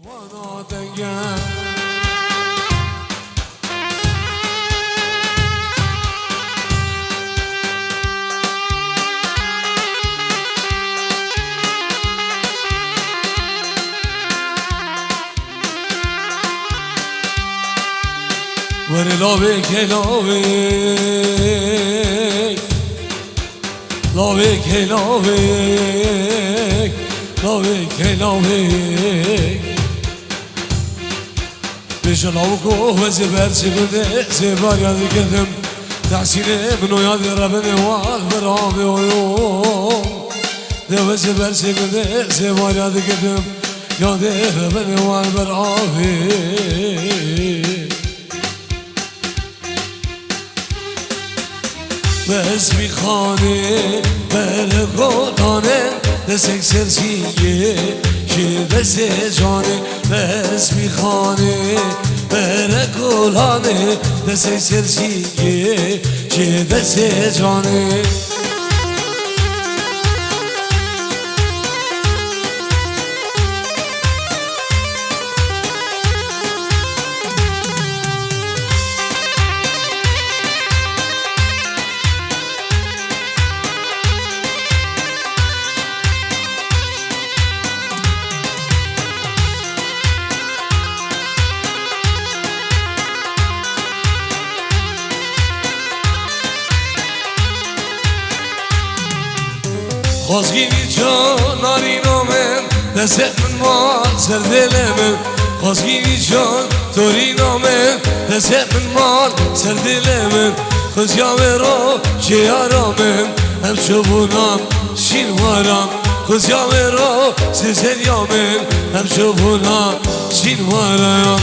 ور لاویک لاویک لاویک لاویک لاویک لاویک بجلاو کو زبر زبده زبر یاد کردم تحسینه منو یاد ربنا وال برام ويوم ده زبر زبده زبر یاد کردم یاد ربنا وال برام بس میخوانه برگانه دست سرسیه که دست جانه بس میخوانه برگانه دست سرسیه که دست جانه خواستگیری جان نارینو من دست من مال سر دل من خواستگیری جان تورینو من دست من مال سر دل من خزیام رو جیارا من هم شبونم شینوارم خزیام رو سزریا من هم شبونم شینوارم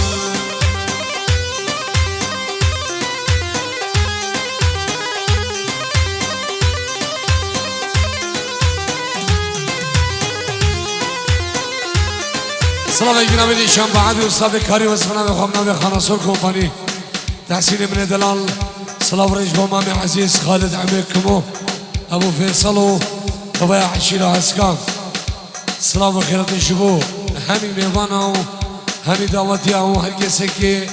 سلام علیکم میدی شام بعدی استاد کاری و سلام بخوام به خانسور کمپانی تحسین من دلال سلام رئیس مامي عزیز خالد عمیکمو ابو فیصل و طبای عشیره اسکان سلام و خیرات شبو همین میوانه و همین دعوتی و هر کسی که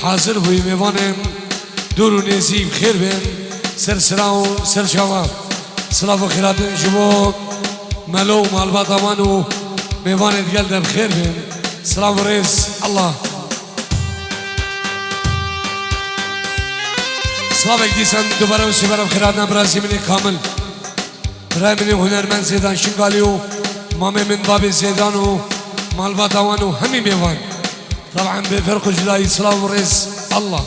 حاضر بوی میوانه دور و نزیب خیر بین سر سلام و سر شما سلام و خیرات شبو ملو و مالبات امانو میوانه دیگر در خیر بین سلام رئيس الله سلام اكديسان دوباره وسباره بخيراتنا برازي مني كامل براي مني هنرمند زيدان شنقاليو مامي من بابي زيدانو مالبا دوانو همي ميوان طبعا بفرق جداي سلام رئيس الله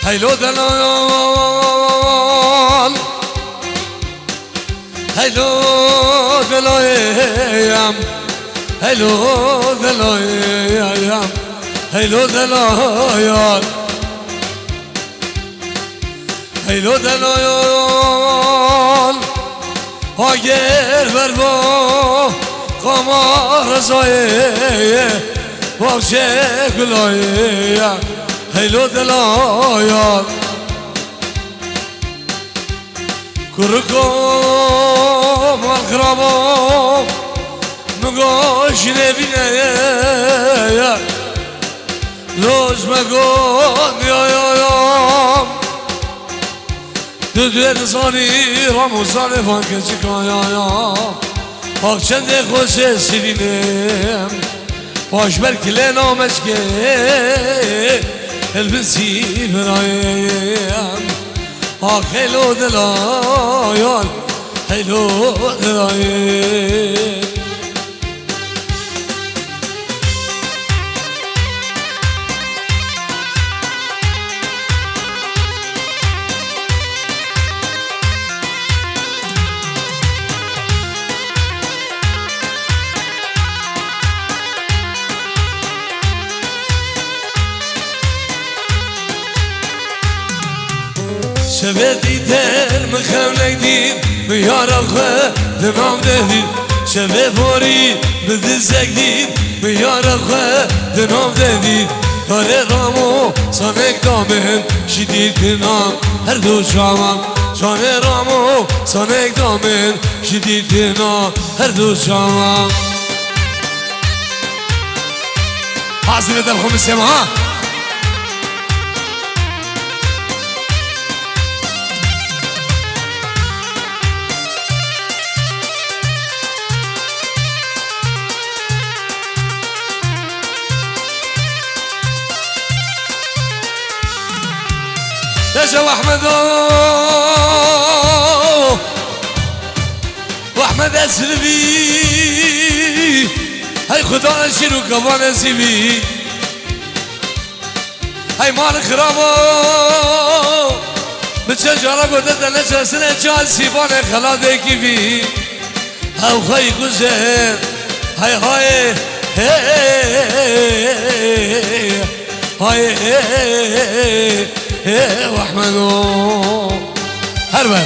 هيلو دلال هيلو دلايام هيلو دلايام هيلو دلايام هيلو دلايام هاجر بربا قمار زايه وابشه گلايه هيلو دلايان كركم والغرابة مقاش نبينا لوز مقون يا دودوه زاني رامو زاني فانكسي يا حق چند خوشه سیدینم باش برکله نامشگه البسی برایم آخ هلو دلایان هلو دلایم شبدي در مخولك ديد بيارم خو دمام دهديد شبه بوري بدزك ديد بيارم خو دمام دهديد هاري رامو سانک دامن شدید نام هر دو شامم جان رامو سانک دامن شدید نام هر دو شامم حاضر دلخم السماء نجا واحمد اسلبي هاي خدا شنو كمان سيبي هاي مال خرابو بتشجرة قدت نجا سنة جال سيبان خلادي كيفي او خاي قزر هاي هاي هاي هاي واحمدو هربا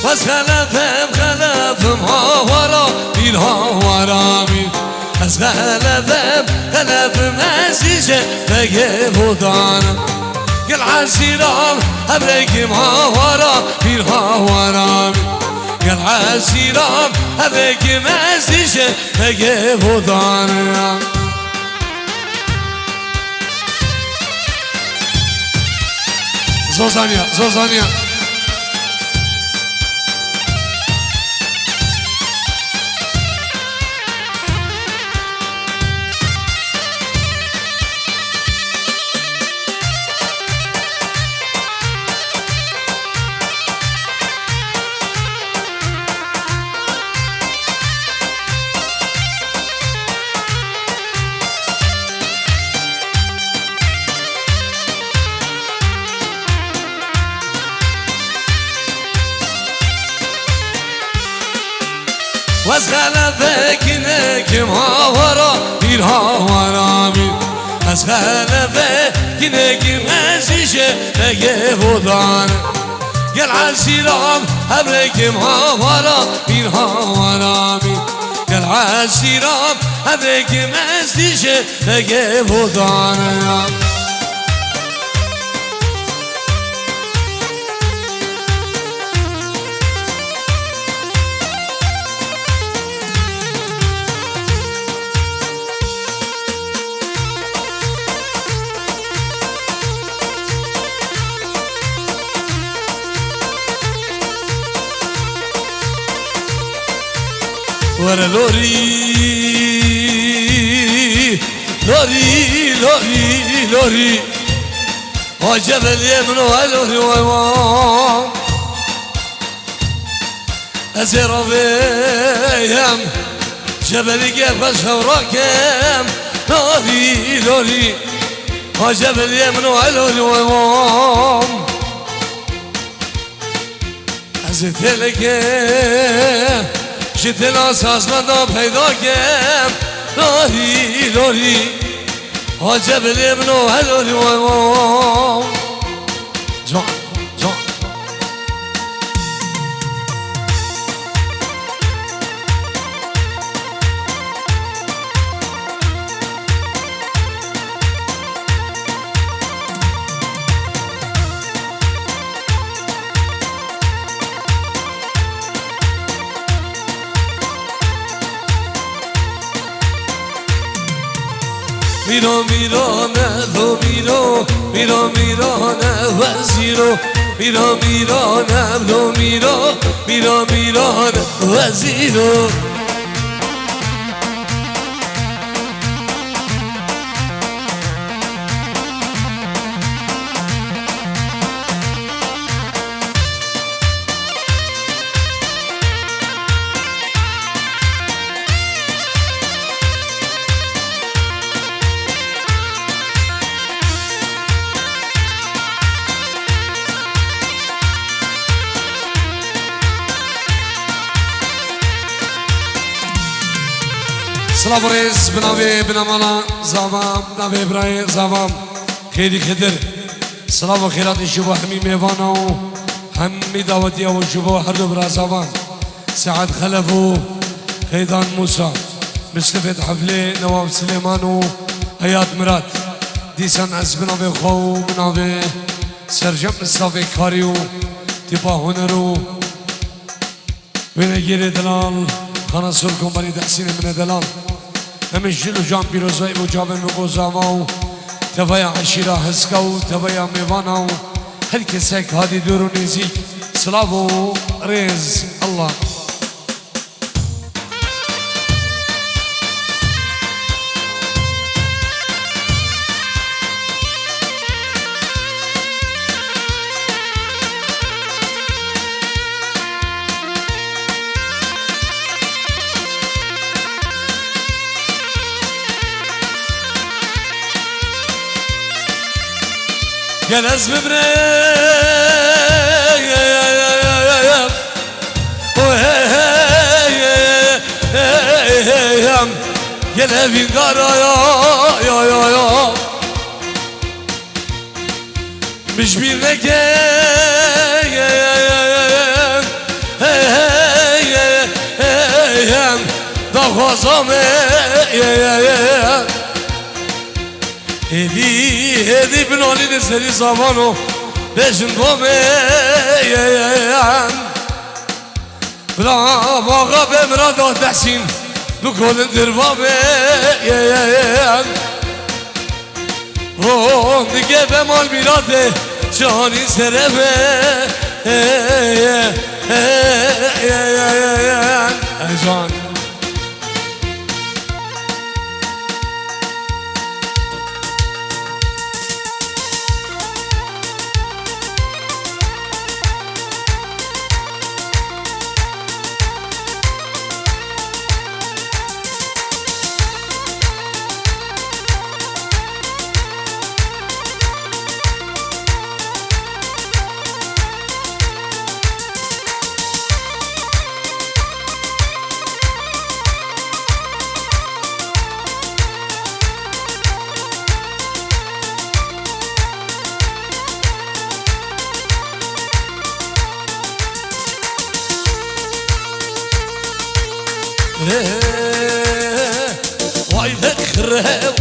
بس خلفم ها ورا بین ها ورا بین از خلفم عزیزه بگه بودانم گل عزیرام ابرگیم ها ورا بین ها ورا بین گل عزیرام ابرگیم عزیزه بگه بودانم زوزانیا وز خلفك نكم هاورا بير هاورا بير از خلفك نكم عزيشة نجيب ودان قل عالسيرام هبركم هاورا بير هاورا بير قل عالسيرام هبركم عزيشة نجيب ودان ورا لوري لوري لوري لوري وجبل اليمن ولوري ويوم أزير بيهم جبل قفش وراكم لوري لوري وجبل اليمن ولوري ويوم أزيت لك جد ناساز مدا پیدا کم لوری لوری حاجب الابنو هلوری ویمام جان جان میرو میرانه دو میرو میرانه وزیرو میرو میرانه دو میرو میرانه وزیرو سلام رئيس بنابي بنامانا زامام بنابي إبراهيم زامام خيري خدر سلام وخيرات الشبه همي ميوانا همي دعوتيا والشبه هردو برا زامام سعد خلفو خيدان موسى مستفيد حفلي نواب سليمانو حيات مرات ديسان از بنابي خو بنابي سرجم نصافي كاريو تبا هنرو وينجيري دلال خانسور كومباني تحسين من دلال همش جلو جام بيروزاي وجابن مقوزاواو تبايا عشيرة هسكاو تبايا ميواناو هل كسك هادي دورو نزيك سلافو ريز الله يا ناس ببريم يا لافين قارا يا مش بينك دخوازام هدي بنولي نسري زمانو بجن قومي بلا باغا بمرادو تحسين بكل دربابي دیگه به مال میراده جهانی سربه جان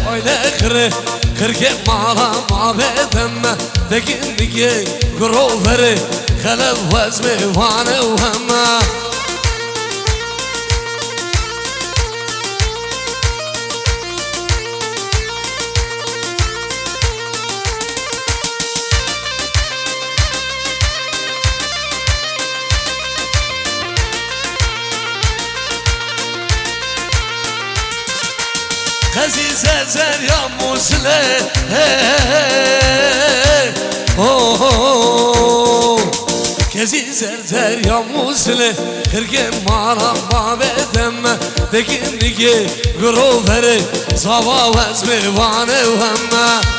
وای نخره خرگه مالا ما بدم دگین دیگه گروفره خلف وزمه وانه و همه عزیز زریا موسله کزی زریا موسله خرگه مارا ما بدم دگین دیگه گروفره زوا وزمه وانه و همه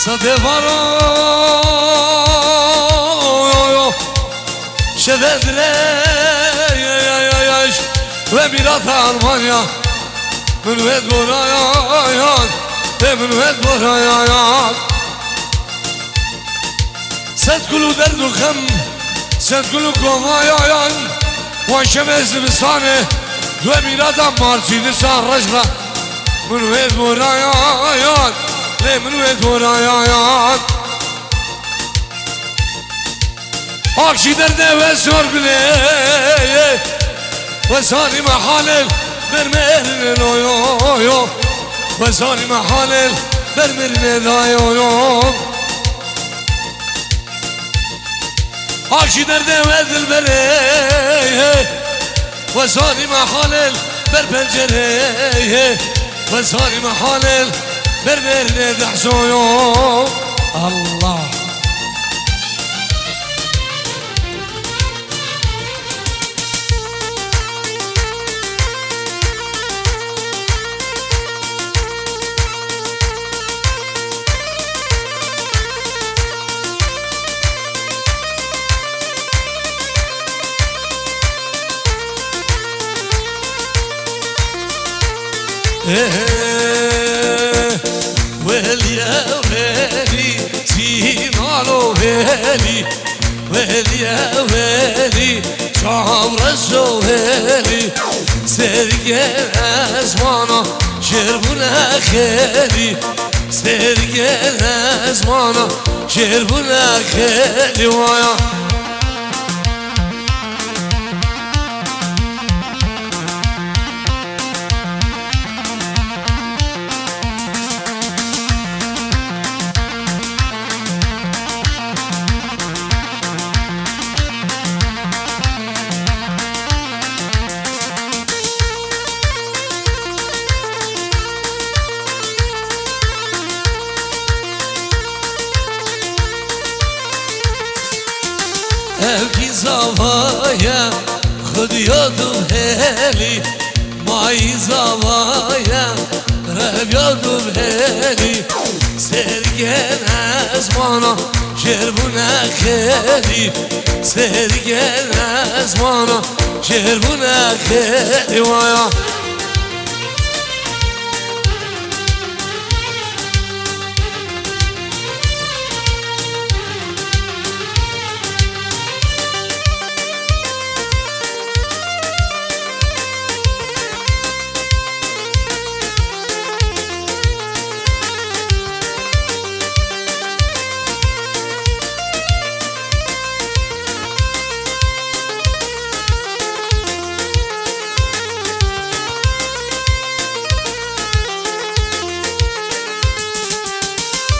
صدفارو شددره و میرات آلمانیا منوید برایان منوید برایان ست کلو درد و خم ست کلو گوایان و شمس بسانه و میرات مارسیدس رجلا منوید برایان منوید برایان آکشی درده و سرگله و سانی محالل برمرن لایو و سانی محالل برمرن لایو آکشی درده و دل بره و سانی محالل بر پنجره و سانی محالل برمرن دحسویو الله ويلي يا ويلي سينالو ويلي ويلي يا ويلي شعر الزويلي سرقين أزمانا شربنا خيلي سرقين أزمانا شربنا خيلي ويا evki zavaya خود یادم هلی مای زوایا رب یادم هلی سرگن از مانا جربونه خیلی سرگن از مانا جربونه خیلی وایا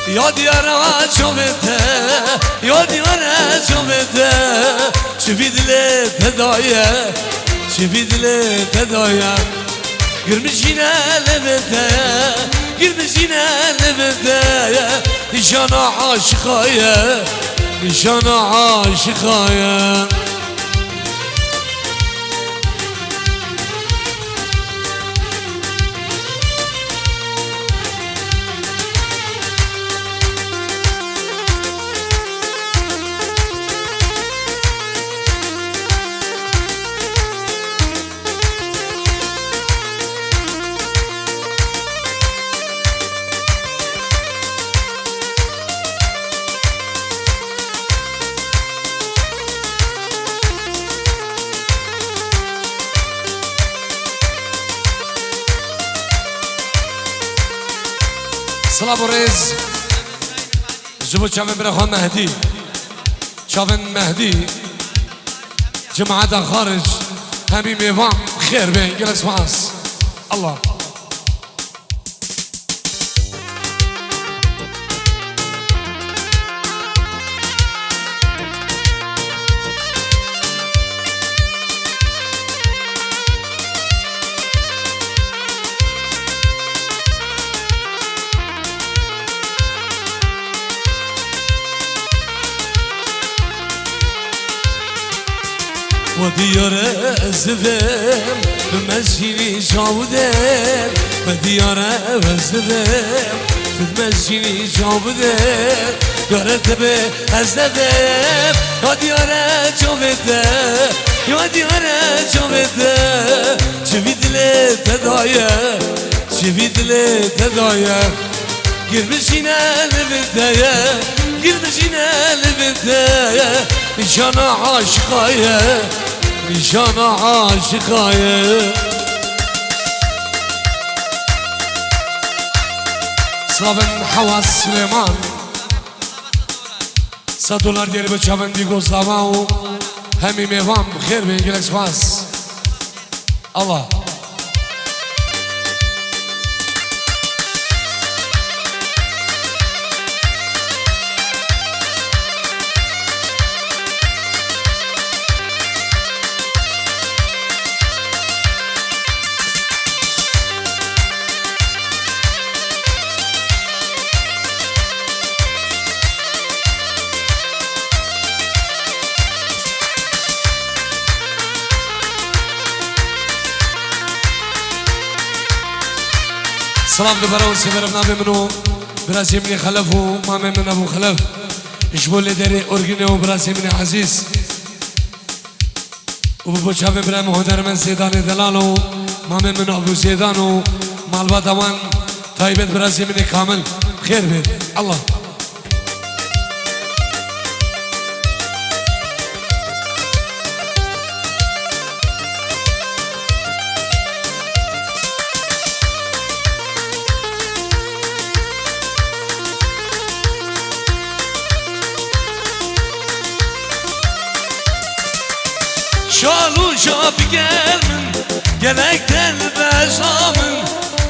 یادیارا چوبته یادیارا چوبته چه بیدله تدایه چه بیدله تدایه گرمشینه لبته گرمشینه لبته نشانه عاشقایه نشانه عاشقایه سلام و ریز جبو چاوین برخوان مهدی چاوین مهدی جماعت خارج همین میوان خیر بین گلس ماس الله وديار الزفر بمسيني شاودر وديار الزفر بمسيني شاودر يارت به الزفر وديار شاودر وديار شاودر شفيد لي تدايا شفيد لي تدايا girmişine levinteye girmişine levinteye nişana aşıkaya nişana aşıkaya Slavin Havas Süleyman $100 geri به چاوین دیگو سلام همین میوان خیر به گلکس پاس الله سلام لبرا و سبر نام منو براسي مني خلف و مام من ابو خلف اشبول داري اورجيني و براسي مني عزيز و بو شاب ابراهيم هدر من سيدان دلالو مام من ابو سيدانو مالبا دوان طيبت براسي مني كامل خير بيت الله شالو شاب gelmin Gelekten bezamın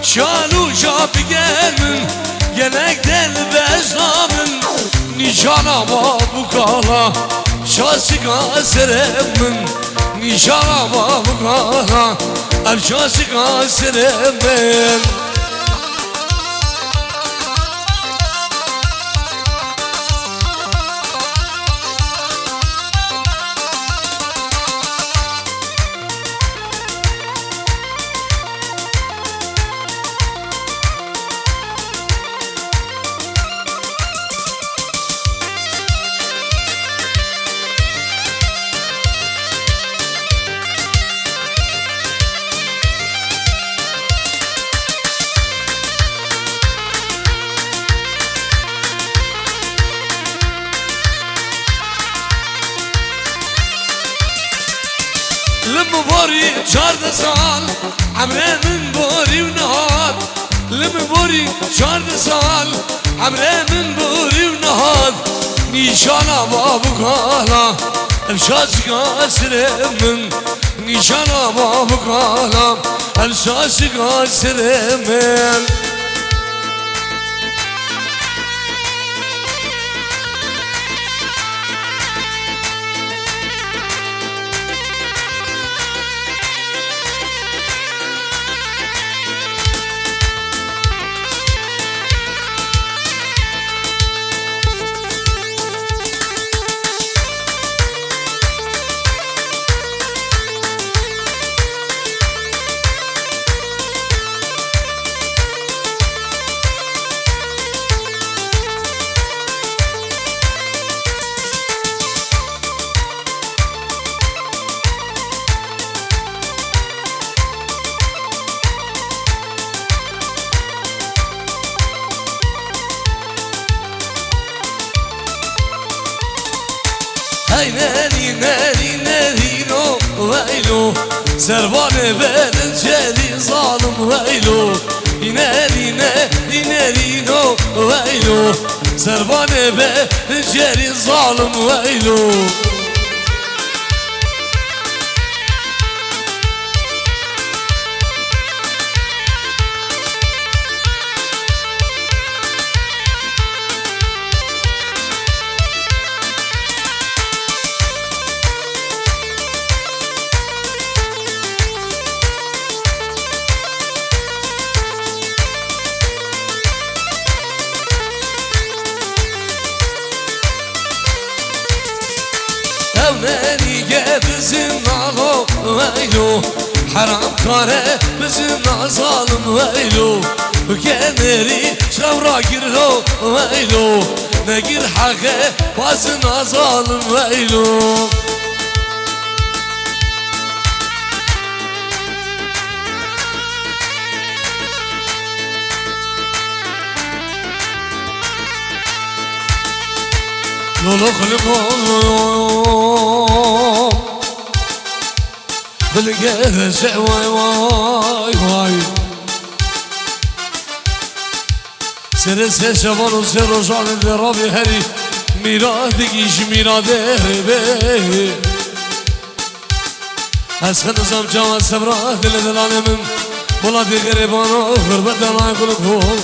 Şalu şap gelmin Gelekten bezamın Nişanama bu kala Şasika seremin Nişanama bu kala Şasika seremin لم بوري شارد سال عمره من بوري ونهار لم بوري شارد سال عمره من بوري ونهار نيشانا بابو قالا الشاسك اسرم من نيشانا بابو قالا الشاسك اسرم من ناري ناري ناري نو ويلو سربان بالجلي ظالم ويلو ناري ناري ناري نو ويلو سربان بالجلي ظالم ويلو ناري بزن نالو ويلو حرام كاره بزن ظالم ويلو كنري شورا قرلو ويلو نقر حقه بزن ظالم ويلو لولو خلقهم خلقه واي واي واي سر شبان و سر جان درابي هري ميراد گيش ميراد هربي اسخن نظام جوان صبرا دل دلانه من بلادي غريبان و غربت دلان قلقهم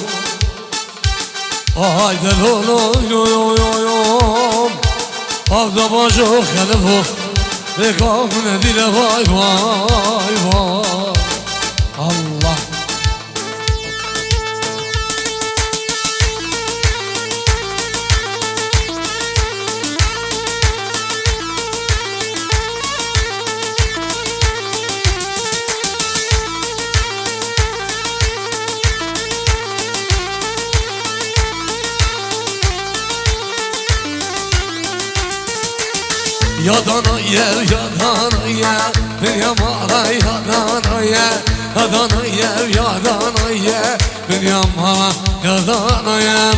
آی دلولو یو یو یو یو آقا باجو خلفو بکام ندیل وای وای وای الله Yadanaya, yadanaya, Binyamala yadanaya, yadanaya, yadanaya, Binyamala yadanaya.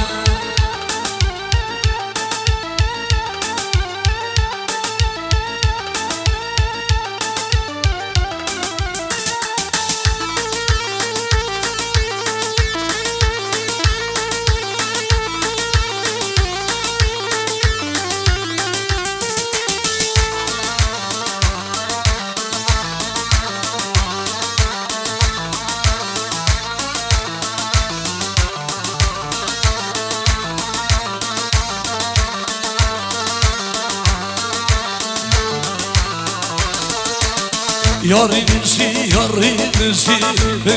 Yarınızı, yarınızı,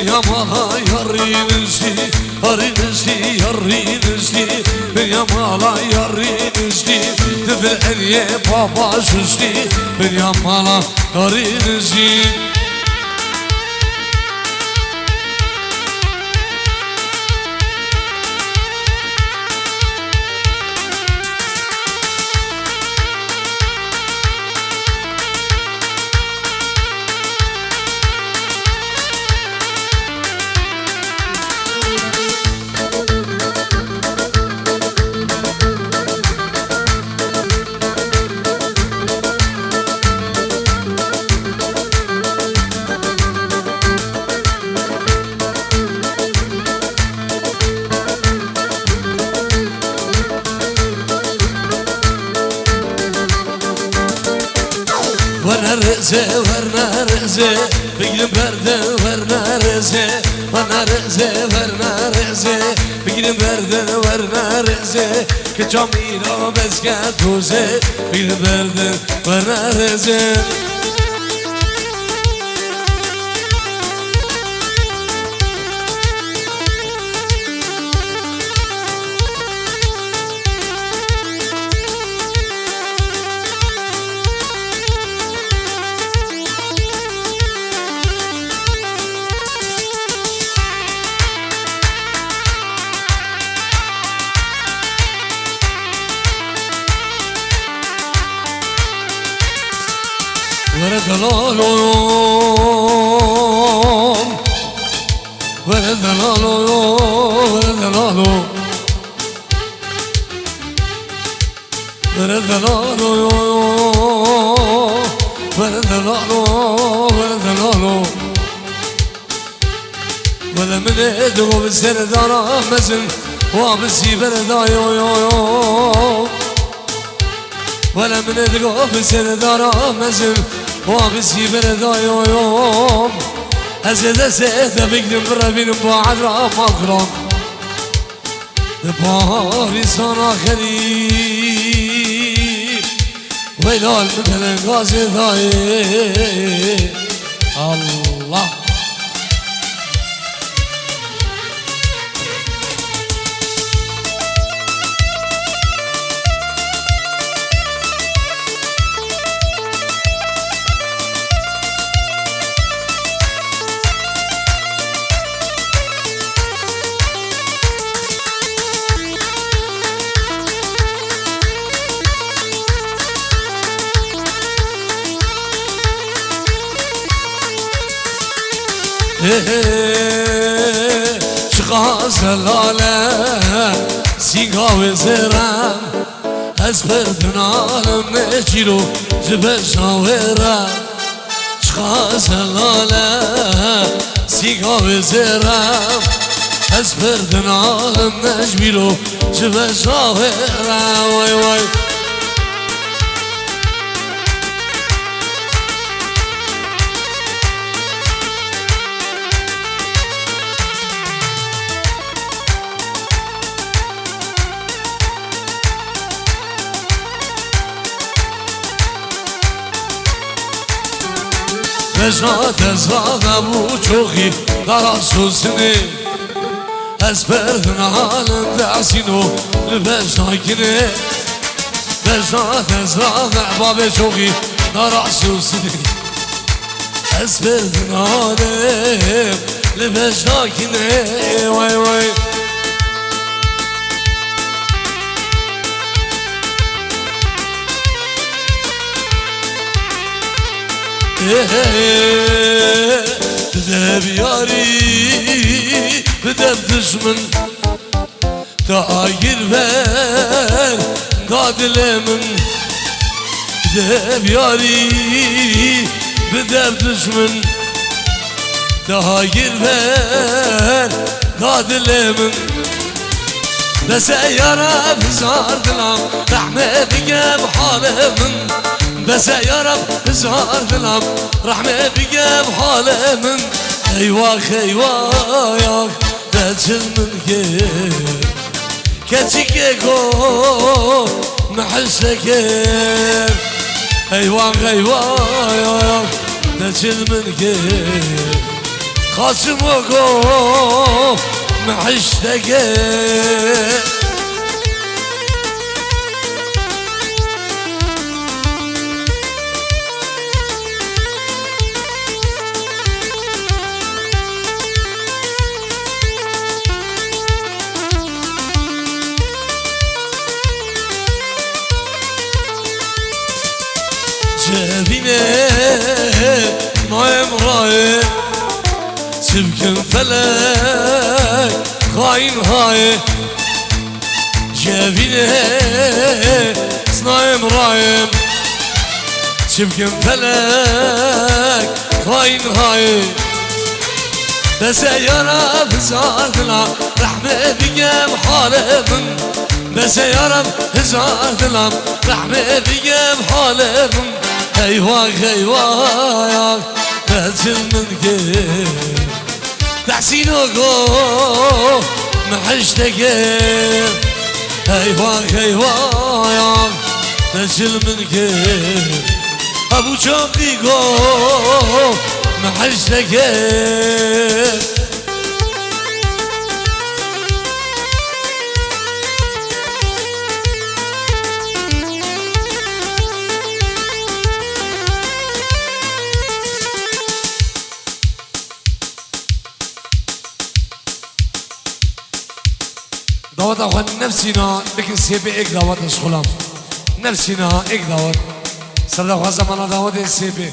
Yamala yarınızı, yarınızı, yarınızı, Yamala yarınızı, Dıdır eliye baba süslü, Yamala yarınızı. Vernereze, vernereze, Biglim verde, vernereze, vernereze, vernereze, Biglim verde, vernereze, Che ciamira bescatose, Biglim verde, vernereze. ورد العالم ورد العالم ورد العالم ورد العالم ورد العالم ورد العالم ولا من ادغو بالسردان مزن وابسي برداي ولا من ادغو بالسردان مزن وابسي برداي أزيد أزيد بقدم بربين بعد رام أقرام باري صار خريب ويلال مثل غازي ضاي الله شقاس العالم سيقاوي زرام أسبرتن عالم نجيرو جبش نويرام شقاس العالم سيقاوي زرام أسبرتن عالم نجيرو جبش نويرام واي واي Vezat ezvat bu çoği darasuzini Ezberdin halim dersino lübeştakini Vezat ezvat babe çoği darasuzini Ezberdin halim lübeştakini Vay vay دشمن تایر ver دادل من دب یاری بدب دشمن تایر ver دادل من بس يا رب زار دلم رحمة بقى بحال من بس يا رب زار دلم رحمة بقى بحال من ايواخ ايواخ تجل من كير كتشيكيكو محشكير ايواخ ايواخ تجل من كير خاصموكو محشتكي جبيني نايم راي سبكن فلك خاين هاي جبيني صنايم رايم سبكن فلك خاين هاي بس يا رب زارتنا رحمة بقى بحال من بس يا رب زارتنا رحمة بقى بحال من ايواخ ايواخ تجل من كير تحسينوكو محشتكي ايواخ ايواخ تجل من كير ابو شوقيكو محشتكي دعوت أخوان نفسنا لكن سيبي إيك دعوت نشغلهم نفسنا إيك دعوت صدق وزمانا دعوت سيبي